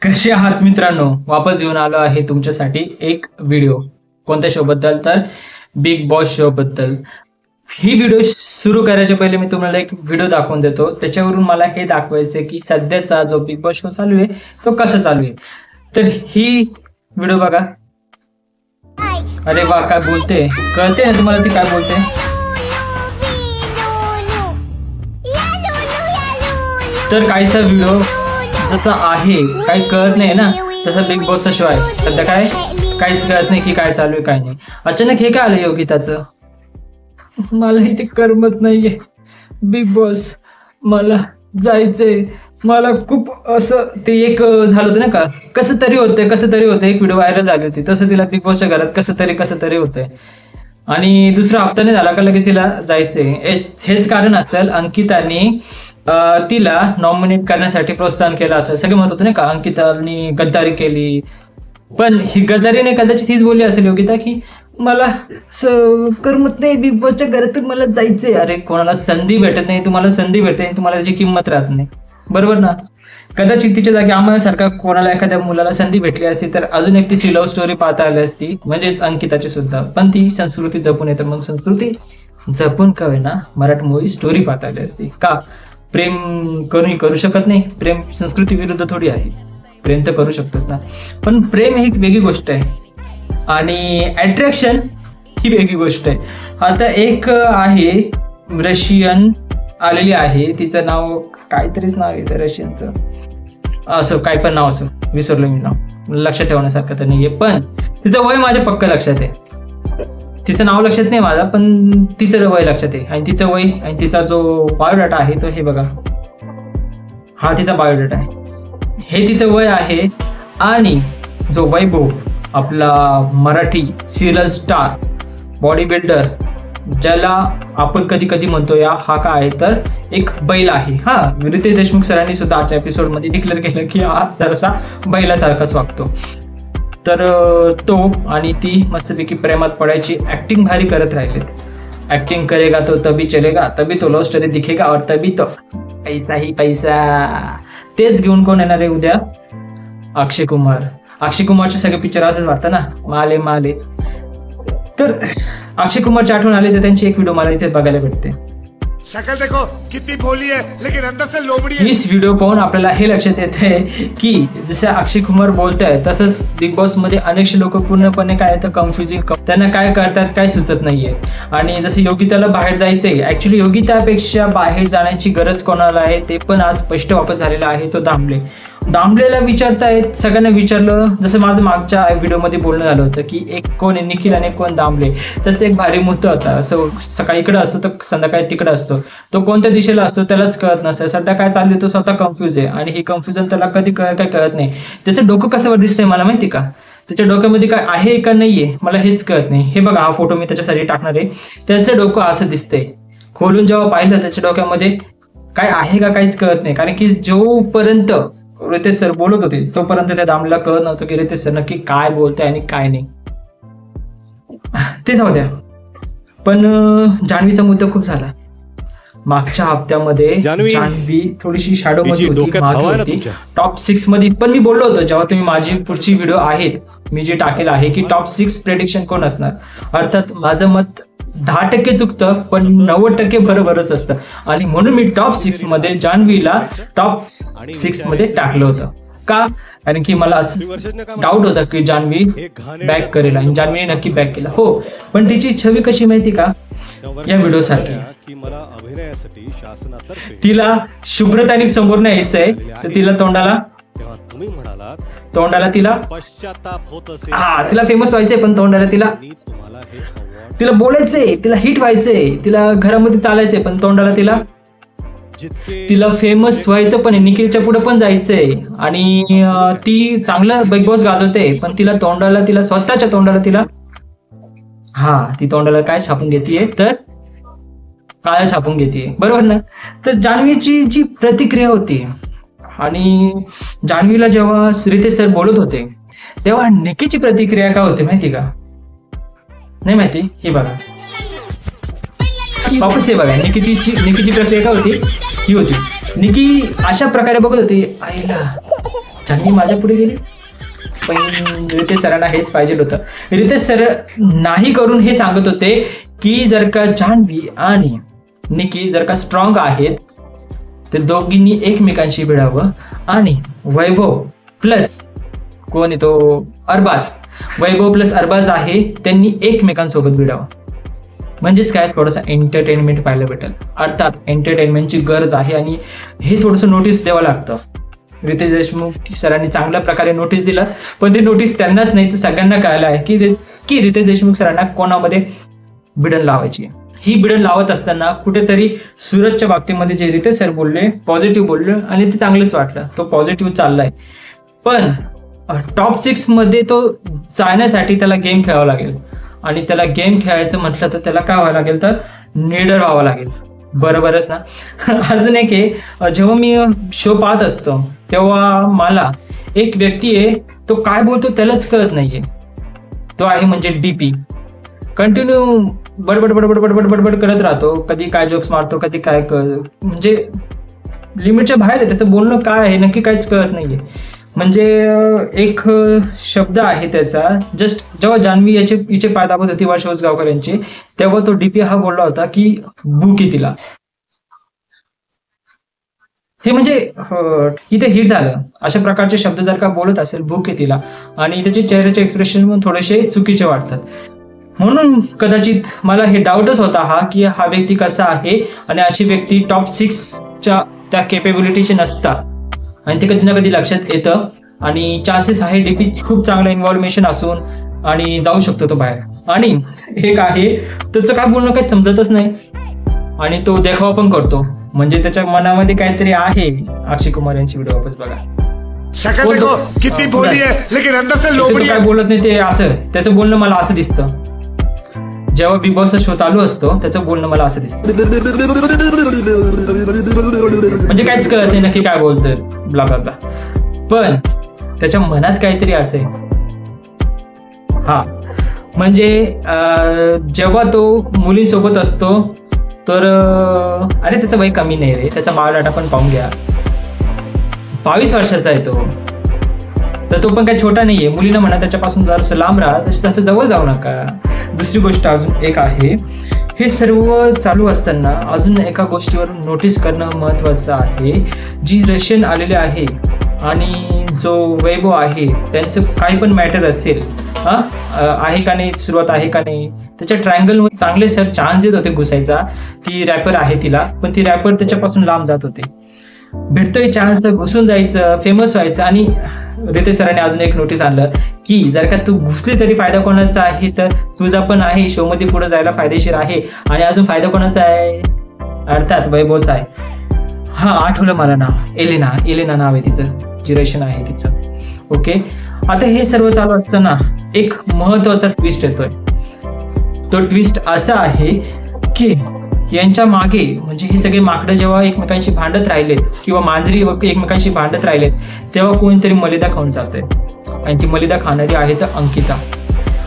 कसे आहात मित्रांनो, वापस घेऊन आलो आहे तुमच्यासाठी एक व्हिडिओ. कोणत्या शो बद्दल? तर बिग बॉस शो बद्दल. ही व्हिडिओ सुरू करायच्या पहिले मी तुम्हाला एक व्हिडिओ दाखवून देतो. त्याच्यावरून मला हे दाखवायचं की सध्याचा जो बिग बॉस शो चालू आहे तो कसा चालू आहे. तर ही व्हिडिओ बघा. अरे वा, काय बोलते, कळते ना तुम्हाला ती काय बोलते? तर काहीसा व्हिडिओ जसा आहे, काही कळत नाही ना, तसा बिग बॉसचा शो आहे. सध्या काहीच कळत नाही की काय चालू आहे काय नाही. अचानक हे काय आलं योगिताचं? मला इथे करमत नाहीये बिग बॉस, मला जायचंय. मला खूप असं ते एक झालं होतं ना का, कसं तरी होतं. एक व्हिडिओ व्हायरल झाली होती, तसं तिला बिग बॉसच्या घरात कसं तरी होतंय. आणि दुसरा हप्ता नाही झाला का लगेच तिला जायचंय. हेच कारण असेल अंकिताने तिला नॉमिनेट करण्यासाठी प्रोत्साहन केलं असेल. सगळे म्हणत होते ना का अंकिताने गद्दारी केली, पण ही गद्दारीने कदाचित हीच बोलली असेल योगिता की मला करमत नाही बिग बॉसच्या घरातून, मला जायचंय. अरे कोणाला संधी भेटत नाही, तुम्हाला संधी भेटते, तुम्हाला त्याची किंमत राहत नाही, बरोबर ना? कदाचित तिच्या जागी आम्हाला सारखा कोणाला एखाद्या मुलाला संधी भेटली असती तर अजून एक तिची लव्ह स्टोरी पाहता आली असती, म्हणजेच अंकिताची सुद्धा. पण ती संस्कृती जपून येते, मग संस्कृती जपून का ना मराठी मूवी स्टोरी पाहता आली असती. का प्रेम कोणी करू शकत नाही? प्रेम संस्कृती विरुद्ध थोडी आहे, प्रेम तर करू शकतोच ना. पण प्रेम ही एक वेगळी गोष्ट आहे आणि अट्रॅक्शन ही वेगळी गोष्ट आहे. आता एक आहे रशियन आलेली आहे, तिचं नाव काहीतरीच नाव आहे रशियनचं, असं काय पण नाव असं, विसरलो मी नाव, लक्षात ठेवण्यासारखं तर नाहीये. पण तिचं वय माझ्या पक्क लक्षात आहे. तिचं नाव लक्षात नाही माझा, पण तिचं वय लक्षात आहे. आणि तिचं वय आणि तिचा जो बायोडाटा आहे तो हे बघा, हा तिचा बायोडाटा आहे, हे तिचं वय आहे. आणि जो वैभव आपला Marathi serial star body builder, ज्याला आपण कधी कधी म्हणतो या, हा काय आहे तर एक बैल आहे. हा, रितेश देशमुख सरांनी सुद्धा आजच्या एपिसोडमध्ये डिक्लेअर केलं की हा जरासा बैलासारखाच वागतो. तर तो आणि ती मस्तपैकी प्रेमात पडायची ऍक्टिंग भारी करत राहिले. ऍक्टिंग करेगा तो तभी चलेगा, तभी तो लव्ह स्टोरी दिखेगा और तभी तो पैसा ही पैसा. तेच घेऊन कोण येणार आहे उद्या? अक्षय कुमारचे सगळे पिक्चर असंच वाटतं ना, माले. तर अक्षय कुमारची आठवण आली तर त्यांची एक व्हिडिओ मला इथे बघायला भेटते. शक्ल देखो कितनी भोली है लेकिन अंदर से लोमड़ी है. हीच व्हिडिओ पाहून आपल्याला हे लक्षात येते की जसं अक्षय कुमार बोलताय तसंच बिग बॉस मध्ये अनेकशे लोक पूर्णपणे काय तर कन्फ्युजिंग, त्यांना काय करतात काय सुचत नाहीये. आणि जसं योगिताला बाहेर जायचंय, ऍक्च्युली योगितापेक्षा बाहेर जाण्याची गरज कोणाला आहे ते पण आज स्पष्ट वापस झालेला आहे, तो दामलेला विचारतायत. सगळ्यांना विचारलं, जसं माझं मागच्या व्हिडिओमध्ये बोलणं झालं होतं की एक कोण आहे निखिल आणि कोण दामले. त्याचं एक भारी मुद्दा होता, असं सकाळी इकडे असतो तर संध्याकाळी तिकडे असतो, तो कोणत्या दिशेला असतो त्यालाच कळत नसतं. सध्या काय चालू तो स्वतः कन्फ्युज आहे आणि हे कन्फ्युजन त्याला कधी काय कळत नाही. त्याचं डोकं कसं दिसतंय मला माहिती का? त्याच्या डोक्यामध्ये काय आहे का नाहीये मला हेच कळत नाही. हे बघा, हा फोटो मी त्याच्यासाठी टाकणार आहे. त्याचं डोकं असं दिसतंय, खोलून जेव्हा पाहिलं त्याच्या डोक्यामध्ये काय आहे का काहीच कळत नाही. कारण की जोपर्यंत रितेश सर बोलत होते तोपर्यंत त्या दामला कळत नव्हतं की रितेश सर नक्की काय बोलताय आणि काय नाही. ते जाऊ द्या. पण जान्हवीचा मुद्दा खूप झाला. मागच्या हप्त्यामध्ये जान्हवी थोडीशी शॅडो मध्ये होती, टॉप 6 मध्ये. पण मी बोललो होतो जेव्हा तुम्ही माझी पुढची व्हिडिओ आहेत मी जे टाकेल आहे की टॉप 6 प्रेडिक्शन कोण असणार. अर्थात माझं मत 10% चुकतं पण 90% बरोबरच असतं. आणि म्हणून मी टॉप 6 मध्ये जान्हवीला टॉप 6 मध्ये टाकलं होतं. का? कारण की मला असं डाऊट होता की जान्हवी बॅक करेल आणि जान्हवीने नक्की बॅक केला. हो, पण तिची छवी कशी माहिती का? या व्हिडिओ सारखी. तिला शुभ्रताने समोर नाही यायचंय तर तिला तोंडाला तिला फेमस व्हायचंय, पण तोंडाला तिला बोलायचंय, तिला हिट व्हायचंय, तिला घरामध्ये चालायचंय, पण तोंडाला तिला फेमस व्हायचं पण आहे, निखिलच्या पुढे पण जायचंय. आणि ती चांगलं बिग बॉस गाजवते, पण तिला स्वतःच्या तोंडाला ती तोंडाला काय छापून घेतीये तर काळ्या छापून घेतीये, बरोबर ना? तर जान्हवीची जी प्रतिक्रिया होती आणि जान्हवीला जेव्हा रितेश सर बोलत होते तेव्हा निकीची प्रतिक्रिया काय होती माहिती का? नाही माहिती? हे बघा वापस, हे बघा निकीची प्रक्रिया काय होती, ही होती. निकी अशा प्रकारे बघत होती, आईला जान्हवी माझ्या पुढे गेली, पण रितेश सरांना हेच पाहिजे होतं. रितेश सर नाही करून हे सांगत होते की जर का जान्हवी आणि निकी जर का स्ट्रॉंग आहेत तर दोघींनी एकमेकांशी भिडावं आणि वैभव प्लस कोण आहे तो अरबाज, वैभव प्लस अरबाज आहे त्यांनी एकमेकांसोबत भिडावं. म्हणजेच काय, थोडंसं एंटरटेनमेंट पाहायला भेटेल. अर्थात एंटरटेनमेंटची गरज आहे आणि हे थोडंसं नोटीस द्यावं लागतं. रितेश देशमुख सरांनी चांगल्या प्रकारे नोटीस दिलं, पण ते नोटीस त्यांनाच नाही तर सगळ्यांना कळलं आहे की रितेश देशमुख सरांना कोणामध्ये भिडण लावायची. ही भिडण लावत असताना कुठेतरी सूरजच्या बाबतीमध्ये जे रितेश सर बोलले पॉझिटिव्ह बोलले आणि ते चांगलंच वाटलं, तो पॉझिटिव्ह चाललाय. पण टॉप 6 मध्ये तो जाण्यासाठी त्याला गेम खेळावा लागेल आणि त्याला गेम खेळायचं म्हटलं तर त्याला काय व्हावं लागेल तर निडर व्हावं लागेल. बरोबरच ना. अजून एक आहे, जेव्हा मी शो पाहत असतो तेव्हा मला एक व्यक्ती आहे तो काय बोलतो त्यालाच कळत नाहीये, तो आहे म्हणजे डीपी. कंटिन्यू बडबड बडबड बडबड बडबड करत राहतो, कधी काय जोक्स मारतो कधी काय म्हणजे लिमिटच्या बाहेर आहे त्याचं बोलणं. काय आहे नक्की काहीच कळत नाहीये. म्हणजे एक शब्द आहे त्याचा, जस्ट जेव्हा जान्हवी हिचे पाय दाबत होती वर्षा उसगावकर यांचे, तेव्हा तो डीपी हा बोलला होता की भूक आहे तिला. हे म्हणजे इथे हिट झालं. अशा प्रकारचे शब्द जर का बोलत असेल भूक आहे तिला आणि त्याचे चेहऱ्याचे एक्सप्रेशन पण थोडेसे चुकीचे वाटतात. म्हणून कदाचित मला हे डाऊटच होता की हा व्यक्ती कसा आहे आणि अशी व्यक्ती टॉप 6च्या त्या केपेबिलिटीचे नसतात आणि ते कधी ना कधी लक्षात येतं आणि चान्सेस आहे डीपी खूप चांगलं इन्व्हॉल्वेशन असून आणि जाऊ शकतो तो बाहेर. आणि एक आहे त्याचं काय बोलणं काही समजतच नाही आणि तो देखावा पण करतो, म्हणजे त्याच्या मनामध्ये काहीतरी आहे. अक्षय कुमार यांची व्हिडिओ वापस बघा, शक्ल देखो कितनी भोली है लेकिन अंदर से लोमड़ी काय बोलत नाही ते असं, त्याचं बोलणं मला असं दिसतं. जेव्हा बिग बॉसचा शो चालू असतो त्याचं बोलणं मला असं दिसतं, म्हणजे काहीच कळत नाही नक्की काय बोलतोय ब्ला ब्ला ब्ला, पण त्याच्या मनात काहीतरी असेल. हा म्हणजे जेव्हा तो मुलींसोबत असतो तर अरे त्याचं वय कमी नाही रे, त्याचा बायोडाटा पण पाहून घ्या, 22 वर्षाचा आहे तो, तर तो पण काही छोटा नाहीये. मुलींना म्हणा त्याच्यापासून जर लांब राहा, तसं जवळ जाऊ नका. दुसरी गोष्ट अजून एक आहे, हे सर्व चालू असताना अजून एका गोष्टीवर नोटीस करणं महत्त्वाचं आहे. जी रशियन आलेले आहे आणि जो वैभव आहे त्यांचं काही पण मॅटर असेल आहे का नाही, सुरुवात आहे का नाही, त्याच्या ट्रायंगल चांगले सर चान्स देत होते घुसायचा. ती रॅपर आहे तिला, पण ती रॅपर त्याच्यापासून लांब जात होते. भेटतोय चान्स घुसून जायचं, फेमस व्हायचं. आणि रितेश सरांनी अजून एक नोटीस आणलं की जर का तू घुसली तरी फायदा कोणाचा आहे तर तुझा पण आहे, शो मध्ये पुढे जायला फायदेशीर आहे. आणि अजून फायदा कोणाचा आहे, अर्थात वैभवचा आहे. हा आठवलं मला नाव, एलेना नाव आहे तिचं, जी रशियन आहे तिचं. ओके, आता हे सर्व चालू असताना एक महत्वाचा ट्विस्ट येतोय. तो ट्विस्ट असा आहे की यांच्या मागे म्हणजे हे सगळे माकडं जेव्हा एकमेकांशी भांडत राहिलेत किंवा मांजरी एकमेकांशी भांडत राहिलेत तेव्हा कोणीतरी मलिदा खाऊन जाते आणि ती मलिदा खाणारी आहे तर अंकिता.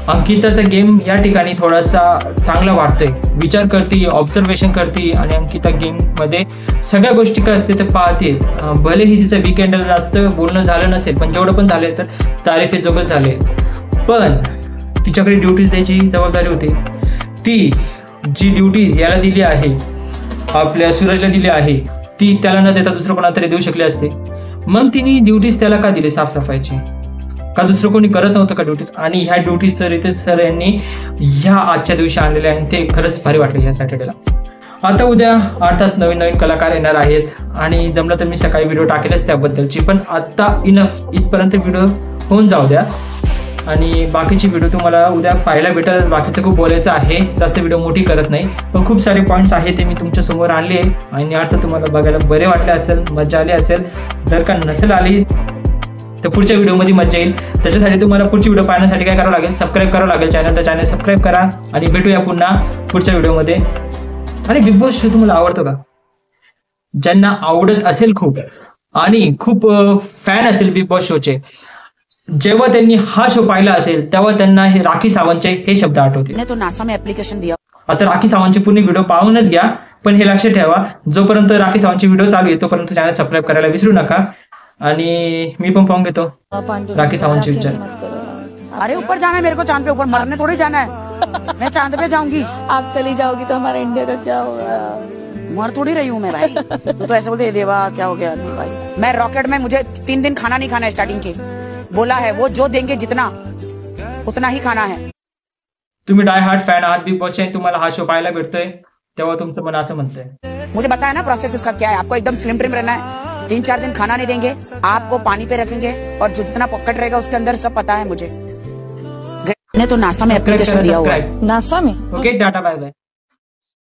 अंकिताचा गेम या ठिकाणी थोडासा चांगला वाटतोय, विचार करते, ऑब्झर्वेशन करते आणि अंकिता गेम मध्ये सगळ्या गोष्टी काय असते तर पाहते. भलेही तिचं वीकेंडला जास्त बोलणं झालं नसेल पण जेवढं पण झाले तर तारीफेजोगं झाले, पण तिच्याकडे ड्युटीज द्यायची जबाबदारी होती. ती जी ड्युटीज याला दिली आहे, आपल्या सूरजला दिली आहे, ती त्याला न देता दुसरं कोणाला तरी देऊ शकले असते. मग तिने ड्युटीज त्याला का दिली साफसफाईची, का दुसरं कोणी करत नव्हतं का ड्युटीज? आणि ह्या ड्युटीज रितेश सर यांनी ह्या आजच्या दिवशी आणलेल्या आणि ते खरंच भारी वाटले या सॅटर्डेला. आता उद्या अर्थात नवीन नवीन कलाकार येणार आहेत आणि जमलं तर मी सकाळी व्हिडिओ टाकेलच त्याबद्दलची, पण आत्ता इनफ, इथपर्यंत व्हिडिओ होऊन जाऊ द्या आणि बाकीची व्हिडिओ तुम्हाला उद्या पाहायला भेटेलच. बाकीचं खूप बोलायचं आहे, जास्त व्हिडिओ मोठी करत नाही, पण खूप सारे पॉईंट्स आहेत ते मी तुमच्यासमोर आणले आणि अर्थ तुम्हाला बघायला बरे वाटले असेल, मजा आली असेल. जर का नसेल आली तर पुढच्या व्हिडिओमध्ये मजा येईल. त्याच्यासाठी तुम्हाला पुढची व्हिडिओ पाहण्यासाठी काय करावं लागेल, सबस्क्राईब करावं लागेल चॅनल, तर चॅनल सबस्क्राईब करा आणि भेटूया पुन्हा पुढच्या व्हिडिओमध्ये. आणि बिग बॉस शो तुम्हाला आवडतो का? ज्यांना आवडत असेल खूप आणि खूप फॅन असेल बिग बॉस शोचे, जेव्हा त्यांनी हा शो पाहिला असेल तेव्हा त्यांना हे राखी सावंतचे हे शब्द आठवतील. आता राखी सावंतचे पूर्ण व्हिडिओ पाहूनच घ्या, पण हे लक्षात ठेवा जोपर्यंत राखी सावंतची व्हिडिओ चालू आहे तोपर्यंत चॅनल सबस्क्राईब करायला विसरू नका. आणि मी पण पाहून घेतो राखी सावंतची पिक्चर. अरे ऊपर जाना है मेरे को, चांद पे ऊपर मरने थोड़ी जाना है. मैं चांद पे जाऊंगी. आप चली जाओगी तो हमारे इंडिया का क्या होगा? मर थोड़ी रही हूँ मैं भाई. तू तो ऐसे बोलते देवा क्या हो गया भाई. मैं रॉकेट में, मुझे 3 दिन खाना नहीं खाना है स्टार्टिंग के. बोला है वो जो देंगे जितना उतना ही खाना है. तुम्ही डाय हार्ट फॅन आहात बिग बॉसचे आणि तुम्हाला हा शो पाहायला भेटतोय तेव्हा तुमचं मन असं म्हणतंय. मुझे बताया ना प्रोसेस इसका क्या है. आपको एकदम स्लिम ट्रिम रहना है. 3-4 दिन खाना नहीं देंगे, आपको पानी पे रखेंगे और जो जितना पॉकेट रहेगा उसके अंदर सब पता है मुझे. ने तो नासा में एप्लीकेशन दिया हुआ है. नासा में? Okay tata bye bye.